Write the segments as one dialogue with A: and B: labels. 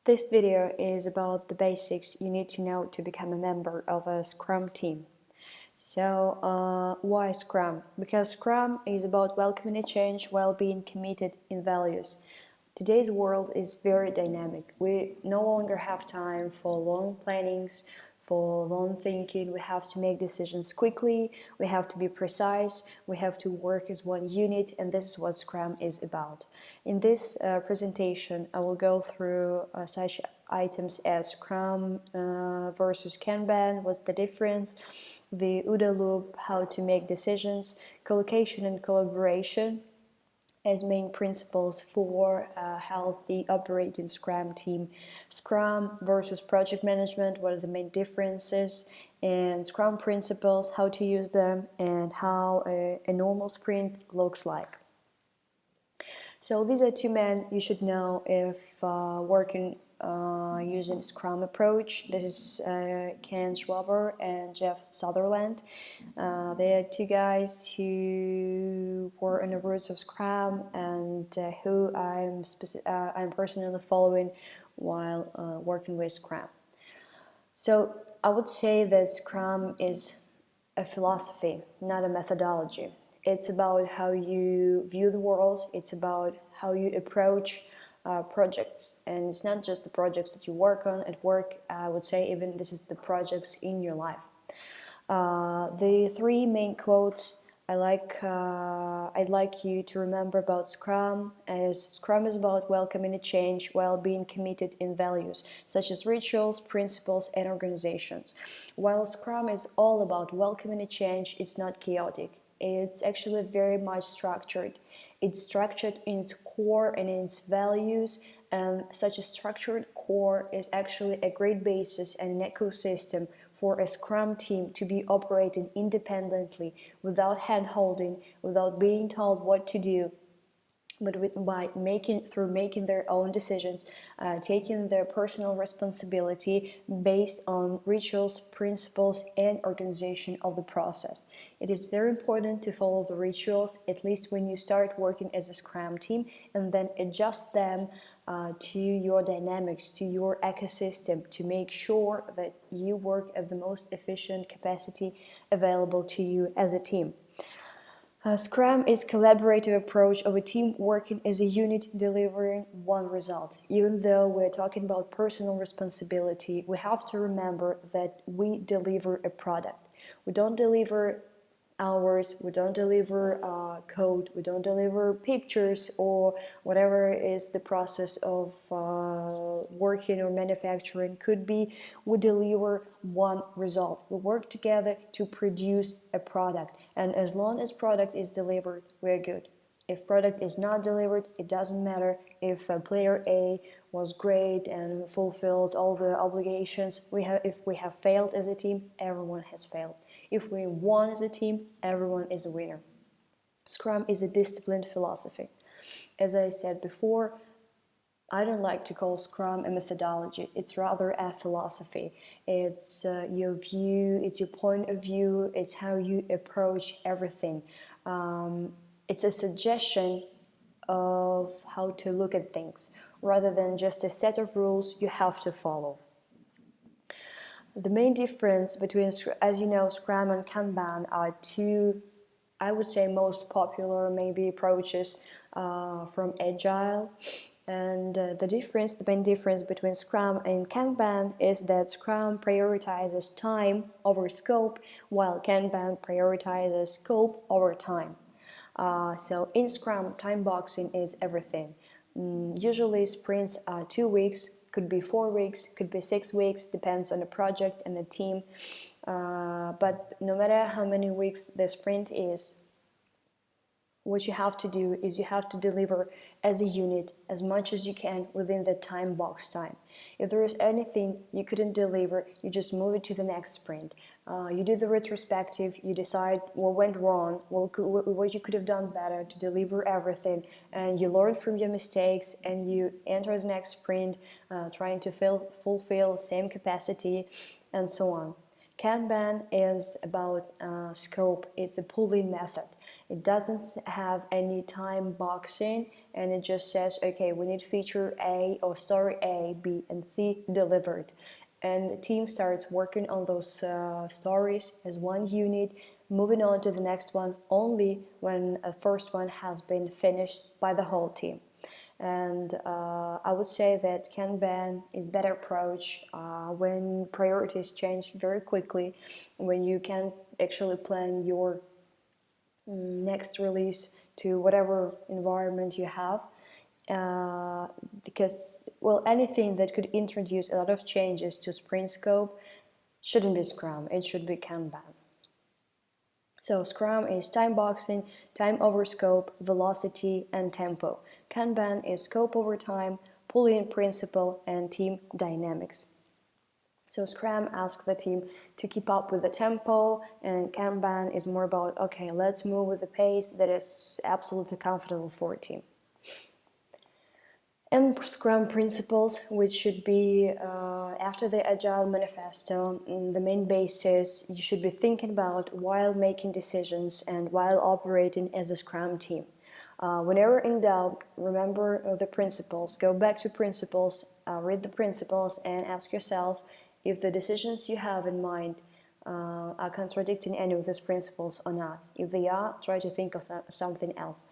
A: This video is about the basics you need to know to become a member of a Scrum team. So, why Scrum? Because Scrum is about welcoming a change while being committed in values. Today's world is very dynamic. We no longer have time for long plannings, for long thinking. We have to make decisions quickly, we have to be precise, we have to work as one unit, and this is what Scrum is about. In this presentation, I will go through such items as Scrum versus Kanban, what's the difference, the OODA loop, how to make decisions, collocation and collaboration as main principles for a healthy operating Scrum team. Scrum versus project management, what are the main differences, and Scrum principles, how to use them, and how a normal sprint looks like. So these are two men you should know if working using Scrum approach. This is Ken Schwaber and Jeff Sutherland. They are two guys who were on the roots of Scrum and who I'm personally following while working with Scrum. So I would say that Scrum is a philosophy, not a methodology. It's about how you view the world, it's about how you approach projects. And it's not just the projects that you work on at work, I would say even this is the projects in your life. The three main quotes I'd like you to remember about Scrum as Scrum is about welcoming a change while being committed in values, such as rituals, principles, and organizations. While Scrum is all about welcoming a change, it's not chaotic. It's actually very much structured. It's structured in its core and in its values, and such a structured core is actually a great basis and an ecosystem for a Scrum team to be operating independently, without hand-holding, without being told what to do, but by making their own decisions, taking their personal responsibility based on rituals, principles, and organization of the process. It is very important to follow the rituals, at least when you start working as a Scrum team, and then adjust them to your dynamics, to your ecosystem, to make sure that you work at the most efficient capacity available to you as a team. Scrum is a collaborative approach of a team working as a unit delivering one result. Even though we're talking about personal responsibility, we have to remember that we deliver a product. We don't deliver hours, we don't deliver code, we don't deliver pictures or whatever is the process of working or manufacturing could be. We deliver one result. We work together to produce a product, and as long as product is delivered, we're good. If product is not delivered, it doesn't matter if player A was great and fulfilled all the obligations. If we have failed as a team, everyone has failed. If we won as a team, everyone is a winner. Scrum is a disciplined philosophy. As I said before, I don't like to call Scrum a methodology. It's rather a philosophy. It's your view, it's your point of view, it's how you approach everything. It's a suggestion of how to look at things, rather than just a set of rules you have to follow. The main difference between, as you know, Scrum and Kanban are two, I would say, most popular maybe approaches from Agile. And the main difference between Scrum and Kanban is that Scrum prioritizes time over scope, while Kanban prioritizes scope over time. So in Scrum, time boxing is everything. Usually sprints are 2 weeks, could be 4 weeks, could be 6 weeks, depends on the project and the team. But no matter how many weeks the sprint is, what you have to do is you have to deliver as a unit as much as you can within the time box time. If there is anything you couldn't deliver, you just move it to the next sprint. You do the retrospective, you decide what went wrong, what you could have done better to deliver everything, and you learn from your mistakes, and you enter the next sprint trying to fulfill same capacity, and so on. Kanban is about scope. It's a pulling method. It doesn't have any time boxing, and it just says, okay, we need feature A or story A, B, and C delivered. And the team starts working on those stories as one unit, moving on to the next one only when a first one has been finished by the whole team. And I would say that Kanban is better approach when priorities change very quickly, when you can actually plan your next release to whatever environment you have. Because, well, anything that could introduce a lot of changes to sprint scope shouldn't be Scrum, it should be Kanban. So Scrum is time boxing, time over scope, velocity, and tempo. Kanban is scope over time, pull-in principle, and team dynamics. So Scrum asks the team to keep up with the tempo, and Kanban is more about, okay, let's move with the pace that is absolutely comfortable for a team. And Scrum principles, which should be after the Agile Manifesto, the main basis you should be thinking about while making decisions and while operating as a Scrum team. Whenever in doubt, remember the principles. Go back to principles, read the principles, and ask yourself if the decisions you have in mind are contradicting any of these principles or not. If they are, try to think of something else.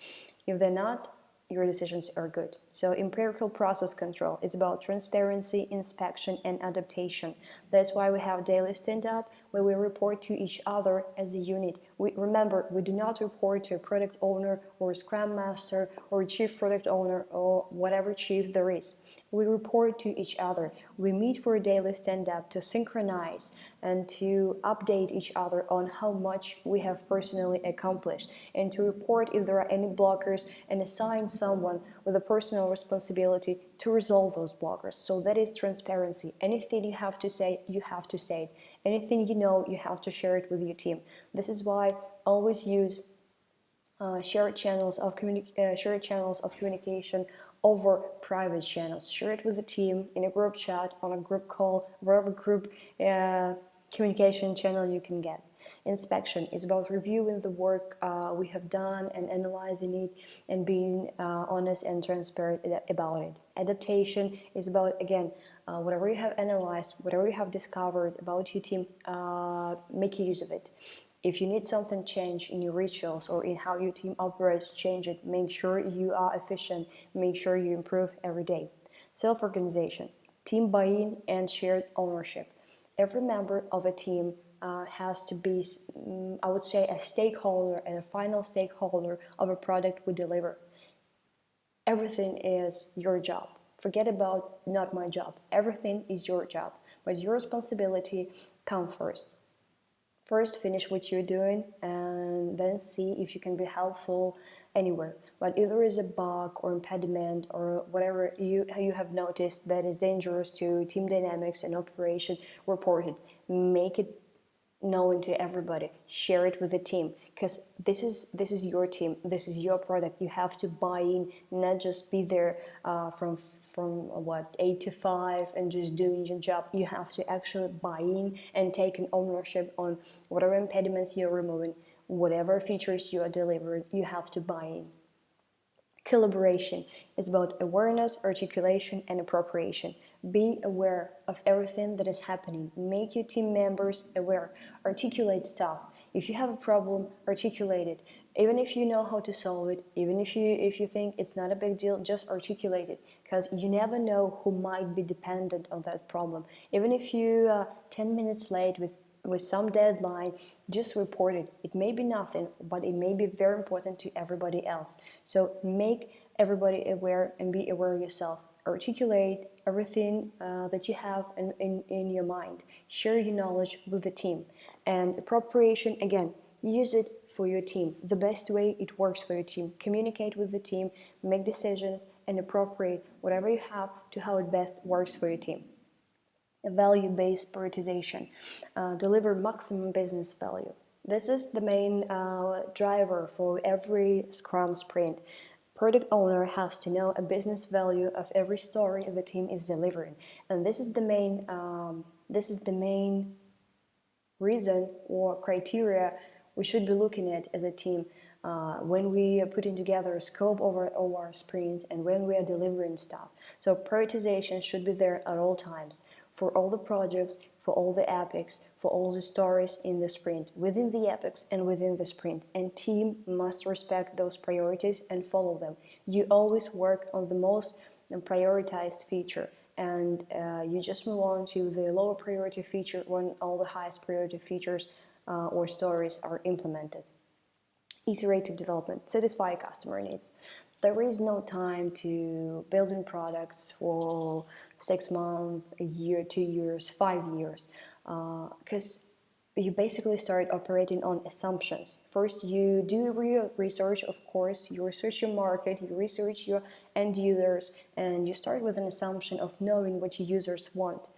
A: If they're not, your decisions are good. So empirical process control is about transparency, inspection, and adaptation. That's why we have daily stand-up, where we report to each other as a unit. Remember, we do not report to a product owner or a scrum master or a chief product owner or whatever chief there is. We report to each other. We meet for a daily stand-up to synchronize and to update each other on how much we have personally accomplished, and to report if there are any blockers and assign someone with a personal responsibility to resolve those blockers. So that is transparency. Anything you have to say, you have to say it. Anything you know, you have to share it with your team. This is why I always use shared channels of communication over private channels. Share it with the team in a group chat, on a group call, whatever group communication channel you can get. Inspection is about reviewing the work we have done and analyzing it and being honest and transparent about it. Adaptation is about, again, whatever you have analyzed, whatever you have discovered about your team, make use of it. If you need something changed in your rituals or in how your team operates, change it. Make sure you are efficient. Make sure you improve every day. Self-organization, team buy-in, and shared ownership. Every member of a team has to be, I would say, a stakeholder and a final stakeholder of a product we deliver. Everything is your job. Forget about not my job. Everything is your job, but your responsibility comes first. First, finish what you're doing and then see if you can be helpful anywhere. But if there is a bug or impediment or whatever you have noticed that is dangerous to team dynamics and operation, report it. Make it known to everybody. Share it with the team, because this is your team. This is your product. You have to buy in, not just be there from what 8 to 5 and just doing your job. You have to actually buy in and take an ownership on whatever impediments you're removing, whatever features you are delivering. You have to buy in. Collaboration is about awareness, articulation, and appropriation. Be aware of everything that is happening. Make your team members aware. Articulate stuff. If you have a problem, articulate it. Even if you know how to solve it, even if you think it's not a big deal, just articulate it, because you never know who might be dependent on that problem. Even if you 10 minutes late with some deadline, just report it. It may be nothing, but it may be very important to everybody else. So make everybody aware and be aware yourself. Articulate everything that you have in your mind. Share your knowledge with the team. And appropriation, again, use it for your team. The best way it works for your team. Communicate with the team, make decisions, and appropriate whatever you have to how it best works for your team. A value-based prioritization. Deliver maximum business value. This is the main driver for every Scrum sprint. Product owner has to know a business value of every story the team is delivering, and this is the main reason or criteria we should be looking at as a team. when we are putting together a scope of our sprint, and when we are delivering stuff. So prioritization should be there at all times for all the projects, for all the epics, for all the stories in the sprint, within the epics and within the sprint. And team must respect those priorities and follow them. You always work on the most prioritized feature, and you just move on to the lower priority feature when all the highest priority features or stories are implemented. Iterative development, satisfy customer needs. There is no time to building products for 6 months, a year, 2 years, 5 years, because you basically start operating on assumptions. First, you do real research, of course, you research your market, you research your end users, and you start with an assumption of knowing what your users want.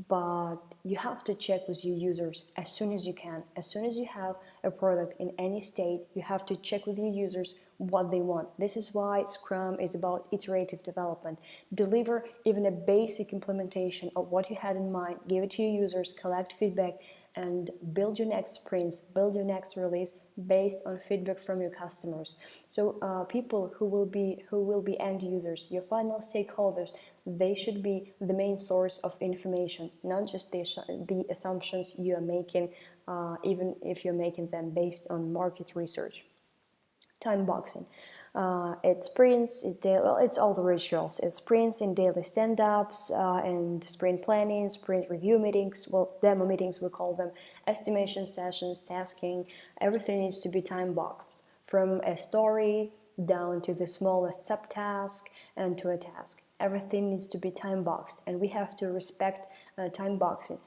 A: But you have to check with your users as soon as you can. As soon as you have a product in any state, you have to check with your users what they want. This is why Scrum is about iterative development. Deliver even a basic implementation of what you had in mind, give it to your users, collect feedback, and build your next sprints, build your next release based on feedback from your customers. So people who will be end users, your final stakeholders, they should be the main source of information, not just the assumptions you are making, even if you're making them based on market research. Time boxing. It's sprints, it's all the rituals. It's sprints and daily stand-ups and sprint planning, sprint review meetings, demo meetings we call them, estimation sessions, tasking. Everything needs to be time boxed, from a story down to the smallest subtask and to a task. Everything needs to be time boxed, and we have to respect time boxing.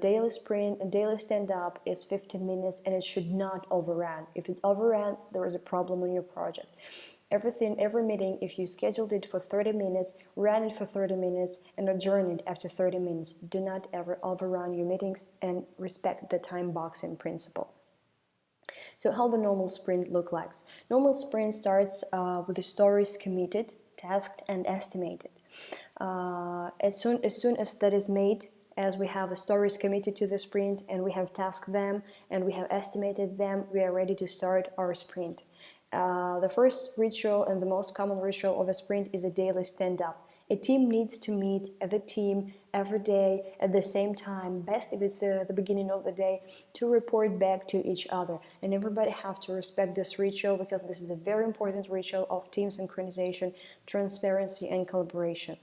A: Daily sprint and daily stand-up is 15 minutes, and it should not overrun. If it overruns, there is a problem on your project. Every meeting, if you scheduled it for 30 minutes, ran it for 30 minutes, and adjourn it after 30 minutes. Do not ever overrun your meetings, and respect the time boxing principle. So how the normal sprint looks like? Normal sprint starts with the stories committed, tasked, and estimated. As soon as that is made, as we have stories committed to the sprint, and we have tasked them, and we have estimated them, we are ready to start our sprint. The first ritual and the most common ritual of a sprint is a daily stand-up. A team needs to meet as a team every day at the same time, best if it's the beginning of the day, to report back to each other. And everybody have to respect this ritual, because this is a very important ritual of team synchronization, transparency, and collaboration.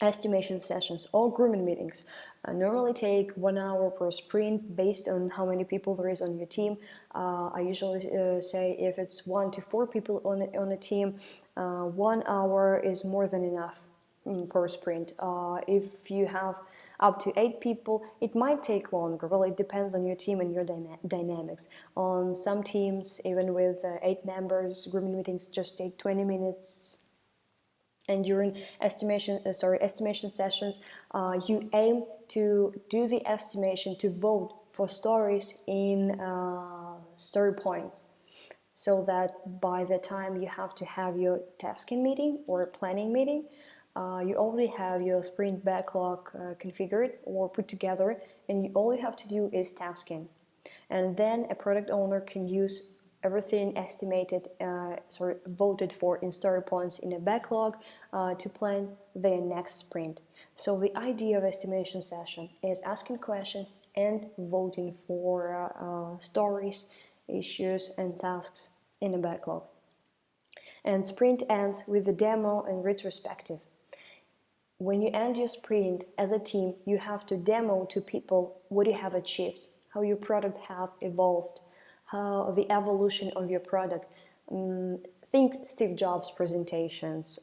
A: Estimation sessions or grooming meetings normally take 1 hour per sprint based on how many people there is on your team. I usually say if it's 1 to 4 people on a team, 1 hour is more than enough per sprint. If you have up to 8 people, it might take longer. Well, it depends on your team and your dynamics. On some teams, even with 8 members, grooming meetings just take 20 minutes. And during estimation sessions, you aim to do the estimation, to vote for stories in story points, so that by the time you have to have your tasking meeting or planning meeting, you already have your sprint backlog configured or put together, and all you have to do is tasking. And then a product owner can use everything estimated, voted for in story points in a backlog to plan their next sprint. So the idea of estimation session is asking questions and voting for stories, issues, and tasks in a backlog. And sprint ends with the demo and retrospective. When you end your sprint as a team, you have to demo to people what you have achieved, how your product have evolved, how the evolution of your product. Think Steve Jobs presentations.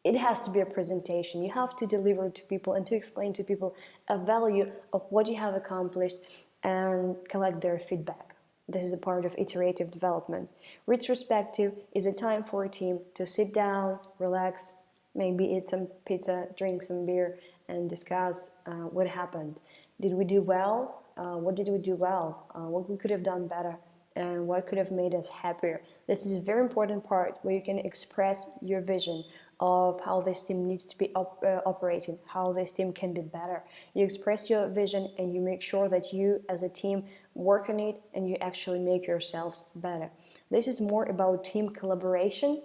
A: It has to be a presentation. You have to deliver to people and to explain to people a value of what you have accomplished and collect their feedback. This is a part of iterative development. Retrospective is a time for a team to sit down, relax, maybe eat some pizza, drink some beer, and discuss what happened. Did we do well? What did we do well? What we could have done better? And what could have made us happier? This is a very important part where you can express your vision, of how this team needs to be operating, how this team can be better. You express your vision and you make sure that you as a team work on it and you actually make yourselves better. This is more about team collaboration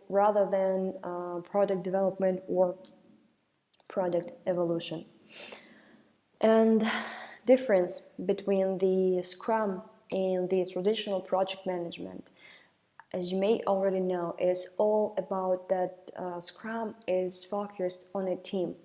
A: rather than product development or product evolution. And difference between the Scrum and the traditional project management, as you may already know, is all about that Scrum is focused on a team.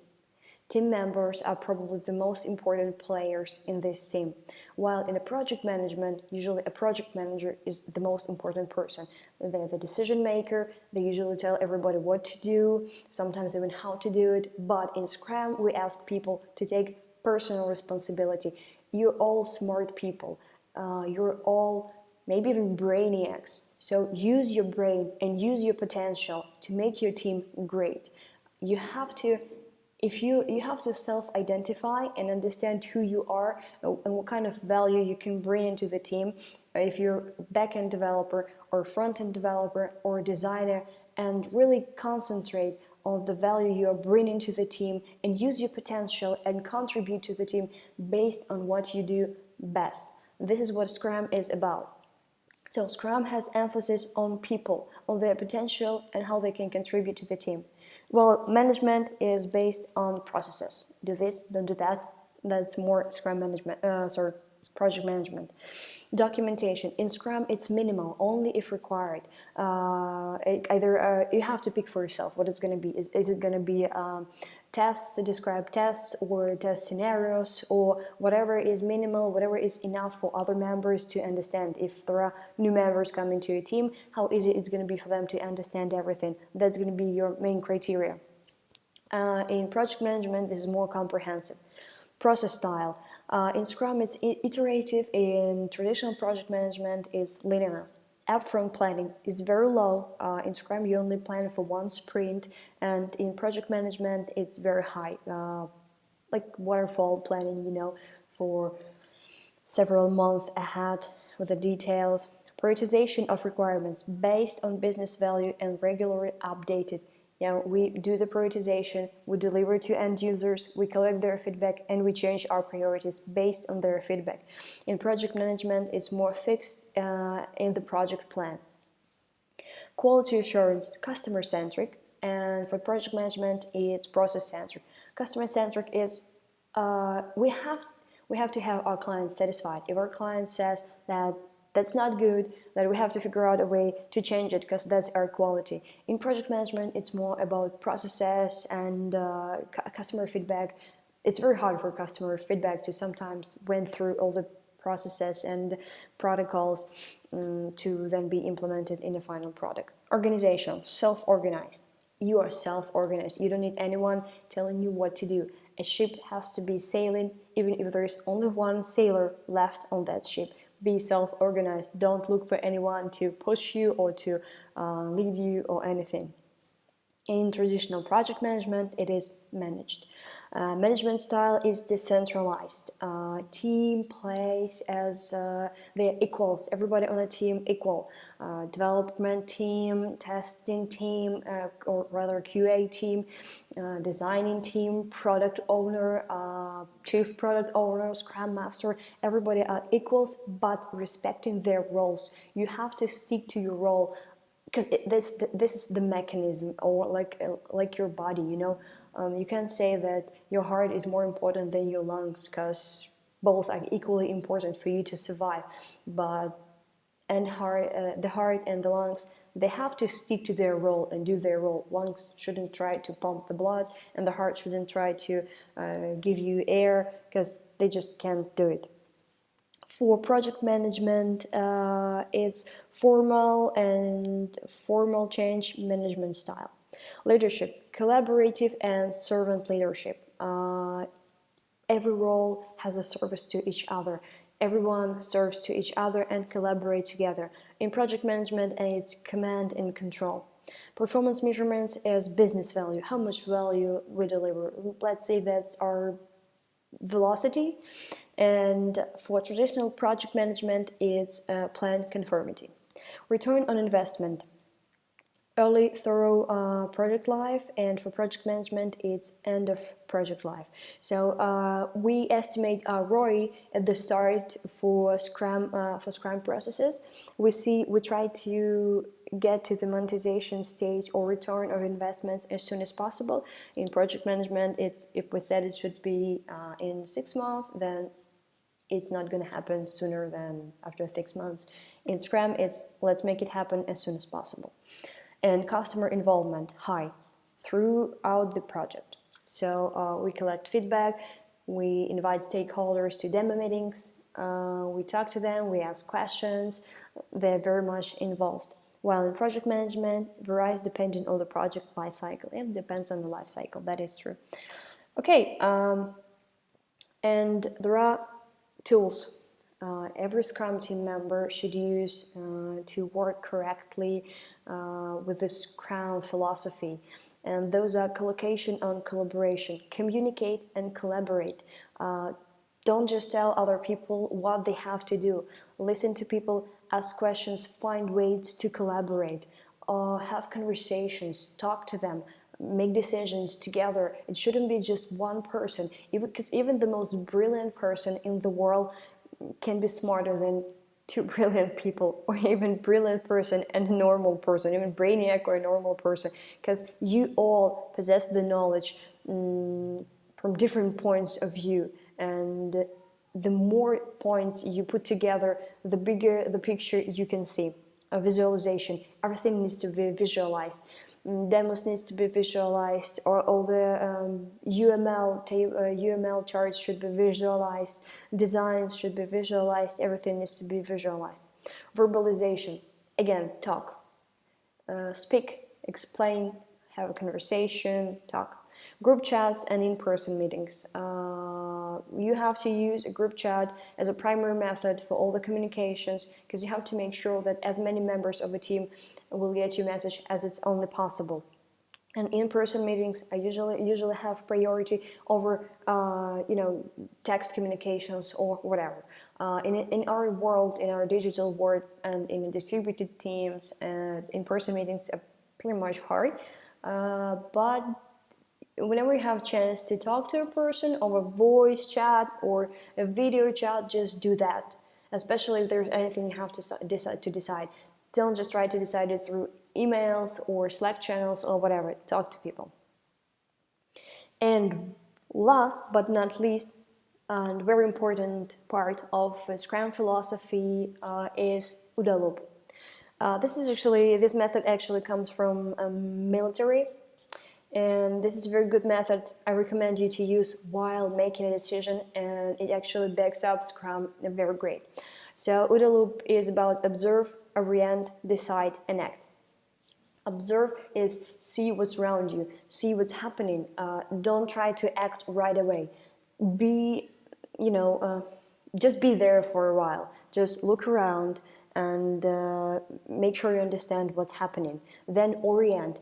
A: Team members are probably the most important players in this team, while in a project management, usually a project manager is the most important person. They're the decision maker, they usually tell everybody what to do, sometimes even how to do it, but in Scrum we ask people to take personal responsibility. You're all smart people, you're all maybe even brainiacs, so use your brain and use your potential to make your team great. You have to self-identify and understand who you are and what kind of value you can bring into the team. If you're a back-end developer or front-end developer or designer, and really concentrate on the value you are bringing to the team and use your potential and contribute to the team based on what you do best. This is what Scrum is about. So Scrum has emphasis on people, on their potential and how they can contribute to the team. Well, management is based on processes. Do this, don't do that. That's more Scrum management, project management. Documentation. In Scrum, it's minimal, only if required. You have to pick for yourself what it's going to be. Is it going to be tests, describe tests, or test scenarios, or whatever is minimal, whatever is enough for other members to understand. If there are new members coming to your team, how easy it's going to be for them to understand everything. That's going to be your main criteria. In project management, this is more comprehensive. Process style. In Scrum, it's iterative. In traditional project management, it's linear. Upfront planning is very low. In Scrum, you only plan for one sprint, and in project management, it's very high. Like waterfall planning, for several months ahead with the details. Prioritization of requirements based on business value and regularly updated. We do the prioritization, we deliver to end users, we collect their feedback, and we change our priorities based on their feedback. In project management, it's more fixed in the project plan. Quality assurance, customer-centric, and for project management, it's process-centric. Customer-centric is we have to have our clients satisfied. If our client says that that's not good, that we have to figure out a way to change it because that's our quality. In project management, it's more about processes and customer feedback. It's very hard for customer feedback to sometimes went through all the processes and protocols to then be implemented in a final product. Organization, self-organized. You are self-organized. You don't need anyone telling you what to do. A ship has to be sailing even if there is only one sailor left on that ship. Be self-organized. Don't look for anyone to push you or to lead you or anything. In traditional project management, it is managed. Management style is decentralized. Team plays as they're equals. Everybody on a team equal. Development team, testing team, or rather QA team, designing team, product owner, chief product owner, scrum master. Everybody are equals, but respecting their roles. You have to stick to your role. Because this is the mechanism, or like your body, you can't say that your heart is more important than your lungs, because both are equally important for you to survive. But the heart and the lungs, they have to stick to their role and do their role. Lungs shouldn't try to pump the blood, and the heart shouldn't try to give you air, because they just can't do it. For project management, it's formal change management style. Leadership, collaborative and servant leadership. Every role has a service to each other. Everyone serves to each other and collaborate together. In project management, it's command and control. Performance measurements is business value, how much value we deliver. Let's say that's our velocity. And for traditional project management, it's plan conformity. Return on investment. early thorough project life, and for project management it's end of project life. So we estimate our ROI at the start for Scrum processes. We try to get to the monetization stage or return of investments as soon as possible. In project management, if we said it should be in 6 months, then it's not going to happen sooner than after 6 months. In Scrum, it's let's make it happen as soon as possible. And customer involvement high throughout the project. So we collect feedback, we invite stakeholders to demo meetings, we talk to them, we ask questions, they're very much involved. While in project management, varies depending on the project life cycle. It depends on the life cycle, that is true. Okay, and there are tools every Scrum team member should use to work correctly with the Scrum philosophy. And those are collocation and collaboration. Communicate and collaborate. Don't just tell other people what they have to do. Listen to people, ask questions, find ways to collaborate. Have conversations, talk to them, make decisions together. It shouldn't be just one person, because even the most brilliant person in the world can be smarter than two brilliant people, or even brilliant person and a normal person, even brainiac or a normal person, because you all possess the knowledge from different points of view, and the more points you put together, the bigger the picture you can see. A visualization, everything needs to be visualized. Demos needs to be visualized, or all the UML charts should be visualized, designs should be visualized, everything needs to be visualized. Verbalization, again, talk, speak, explain, have a conversation, talk. Group chats and in-person meetings. You have to use a group chat as a primary method for all the communications, because you have to make sure that as many members of a team will get your message as it's only possible. And in-person meetings, I usually have priority over text communications or whatever. In our world, in our digital world, and in distributed teams, in-person meetings are pretty much hard. But whenever you have a chance to talk to a person over voice chat or a video chat, just do that. Especially if there's anything you have to decide. Don't just try to decide it through emails or Slack channels or whatever. Talk to people. And last but not least, and very important part of Scrum philosophy is OODA loop. This method actually comes from military. And this is a very good method I recommend you to use while making a decision, and it actually backs up Scrum very great. So OODA loop is about observe, orient, decide, and act. Observe is see what's around you, see what's happening. Don't try to act right away. Just be there for a while. Just look around and make sure you understand what's happening. Then orient.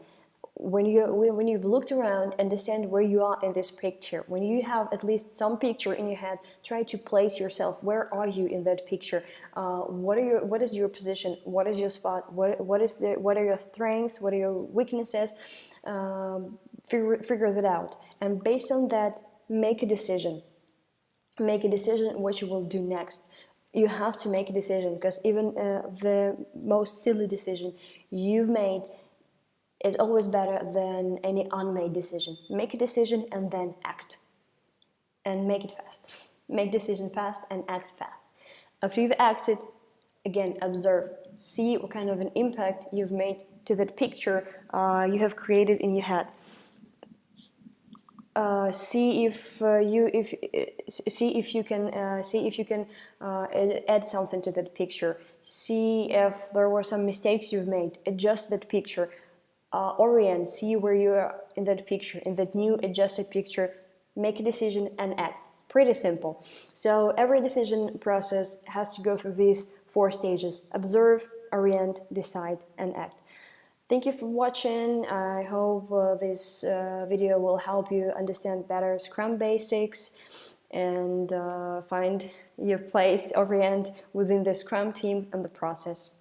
A: When you've looked around, understand where you are in this picture. When you have at least some picture in your head, try to place yourself. Where are you in that picture? What is your position? What is your spot? What are your strengths? What are your weaknesses? Figure that out, and based on that, make a decision. Make a decision what you will do next. You have to make a decision, because even the most silly decision you've made is always better than any unmade decision. Make a decision and then act. And make it fast. Make decision fast and act fast. After you've acted, again, observe. See what kind of an impact you've made to that picture you have created in your head. See if you can add something to that picture. See if there were some mistakes you've made. Adjust that picture. Orient, see where you are in that picture, in that new adjusted picture, make a decision and act. Pretty simple. So every decision process has to go through these 4 stages: observe, orient, decide, and act. Thank you for watching. I hope this video will help you understand better Scrum basics and find your place, orient within the Scrum team and the process.